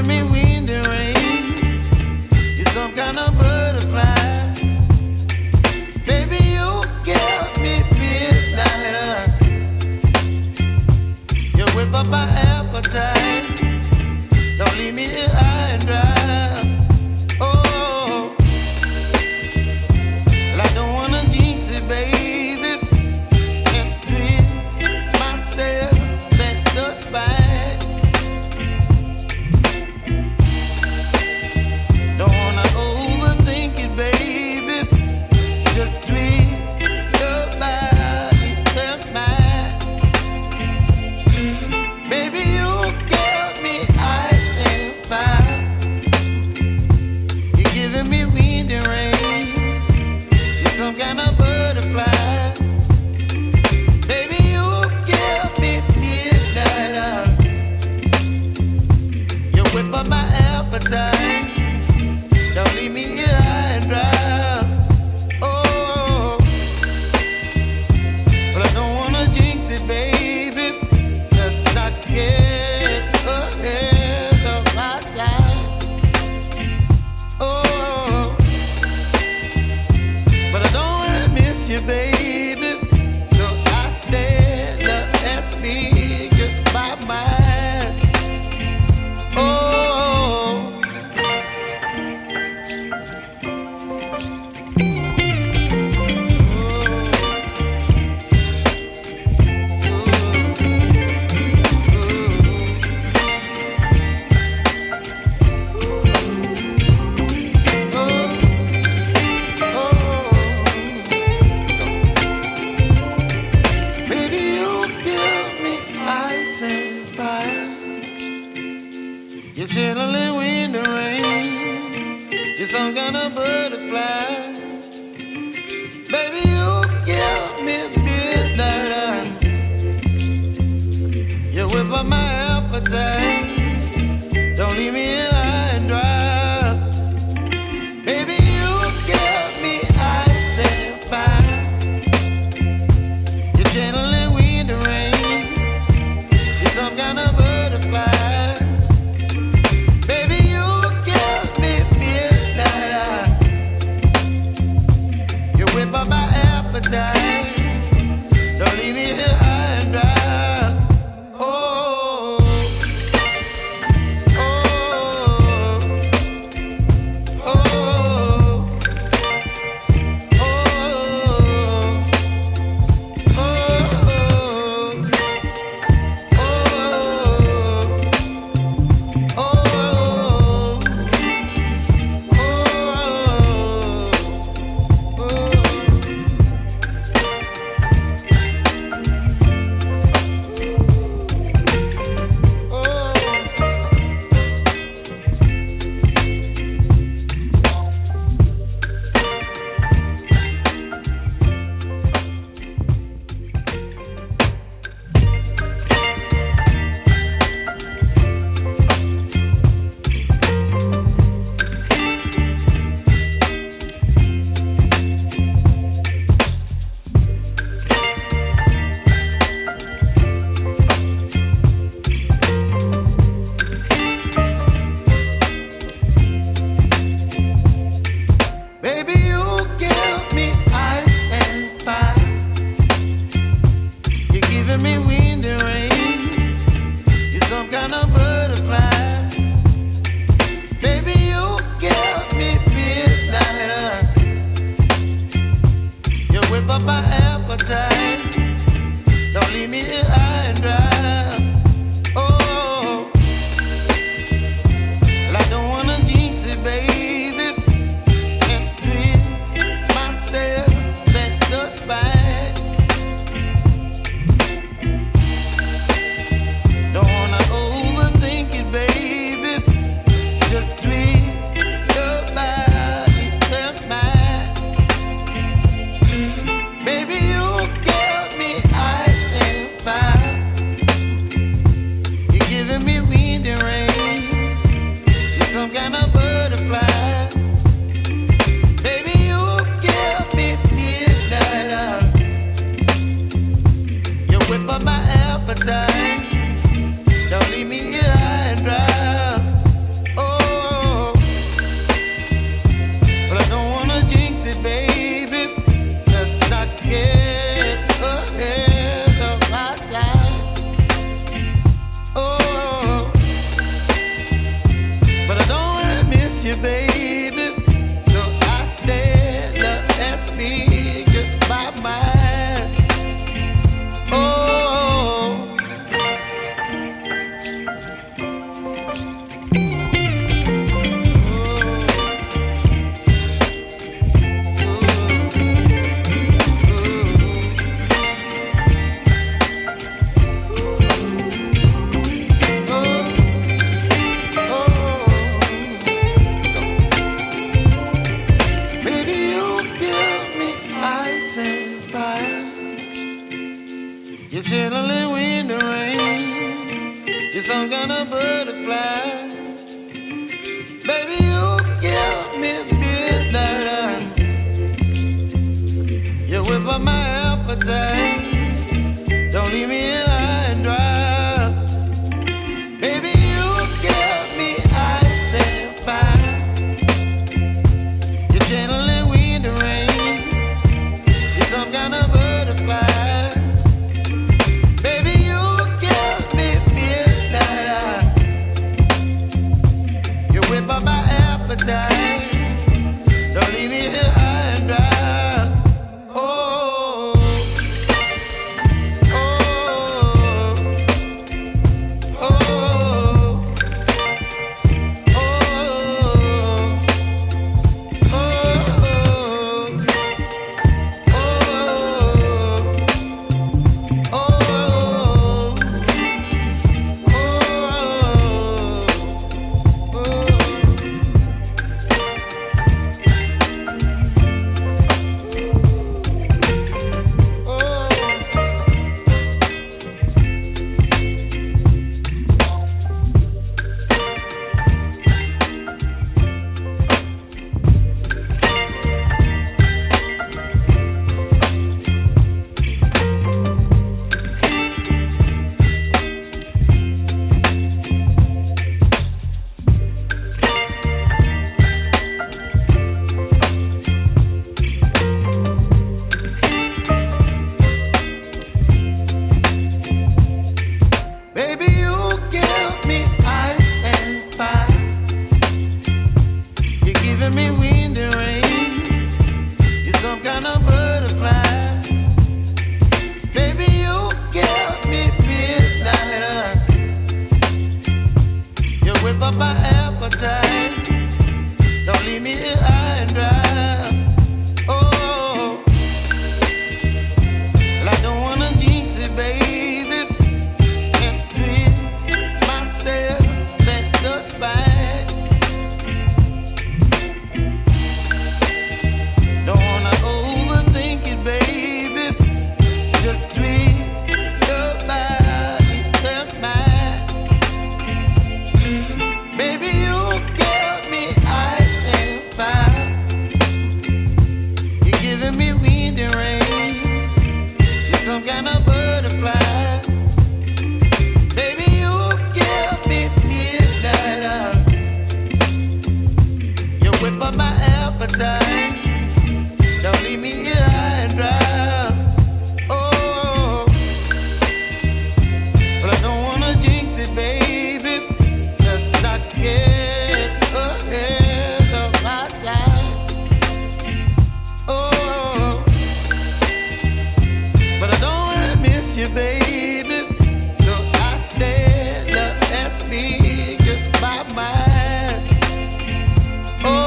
me wind and rain. You're some kind of butterfly. Baby, you give me midnight. You whip up my appetite. Don't leave me here high and dry. Oh, well, I don't wanna jinx it, baby, and twist myself at the spine. Don't wanna overthink it, baby. It's just twist your body and mine. Baby, you give me ice and fire. You're giving me wind and rain. You're some kind of butterfly. Baby, you give me midnight. You whip up my appetite. Don't leave me here high and dry. Oh, but I don't wanna jinx it, baby. Let's not get ahead of my time. Oh, but I don't wanna miss you, baby. So I stand up and speak my mind. Oh. Baby, you give me ice and fire. You're chilling wind and rain. You're some kind of butterfly. Baby, you give me midnight. You whip up my appetite. Don't leave me here high and dry. Baby, you give me ice and fire. You're channeling wind and rain. You're some kind of butterfly. Baby, you give me midnight. You whip up my appetite. Don't leave me here high and dry. Oh. whip up my appetite. Don't leave me here high and dry. Oh, well, I don't wanna jinx it, baby. Can't twist myself at the spine. Don't wanna overthink it, baby. It's just twist your body and mine. Baby, you give me ice and fire. You're giving me wind and rain. You're some kind of butterfly. Baby, you give me midnight oil. You whip up my appetite. Don't leave me here high and dry. Oh, but I don't wanna jinx it, baby. Let's not get ahead of my time. Oh, but I don't wanna miss you, baby. So I stand up and speak my mind. Oh.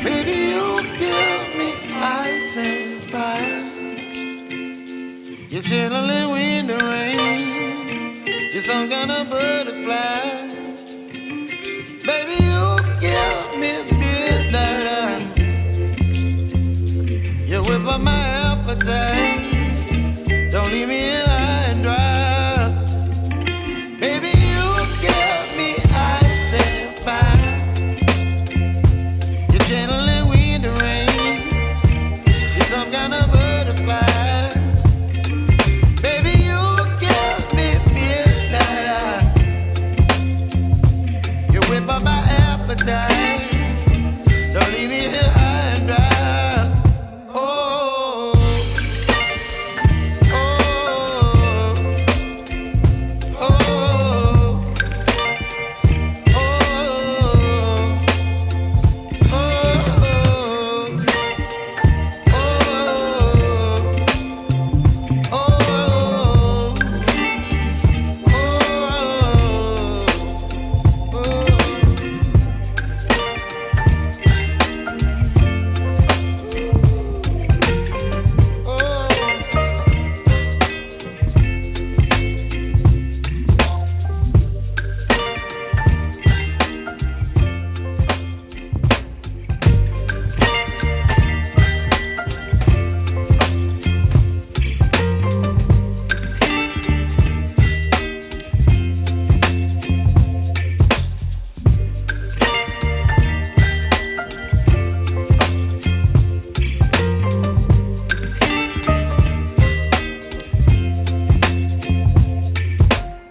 Baby, you give me ice and fire. You're chilling wind and rain. You're some kind of butterfly. Baby, you give me midnight oil. You whip up my appetite. Don't leave me here high and dry. Baby, you give me ice and fire. You're channeling wind and rain. You're some kind of butterfly. Baby, you give me midnight oil. You whip up my appetite. Don't leave me here high and dry. Oh, oh, oh,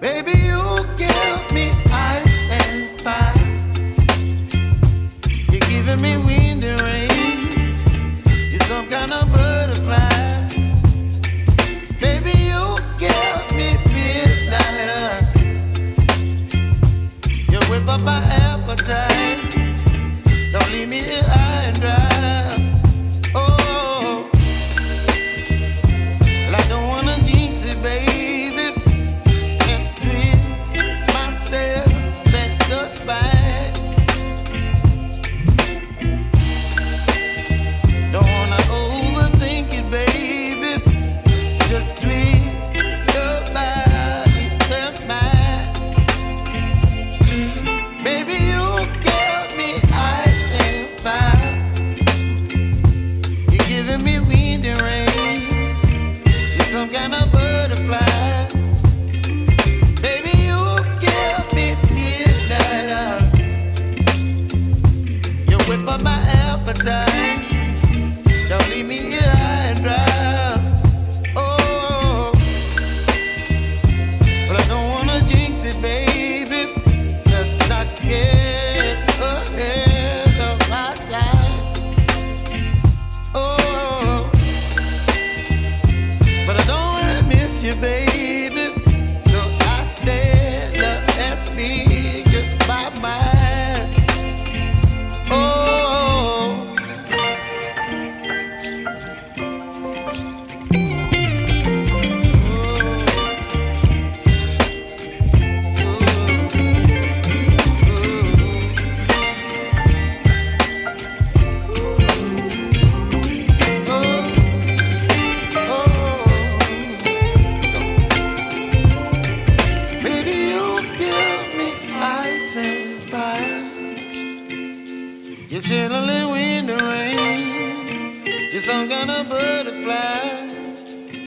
baby, you give me ice and fire. You're giving me wind and rain. You're some kind of butterfly. Baby, you give me midnight oil. You whip up my appetite. Don't leave me here high and dry. Oh, well, I don't wanna jinx it, baby. Can't twist myself at the spine. Don't wanna overthink it, baby. It's just twist your body and mine. Baby, you give me You're chilling in the rain. You're some kind of butterfly.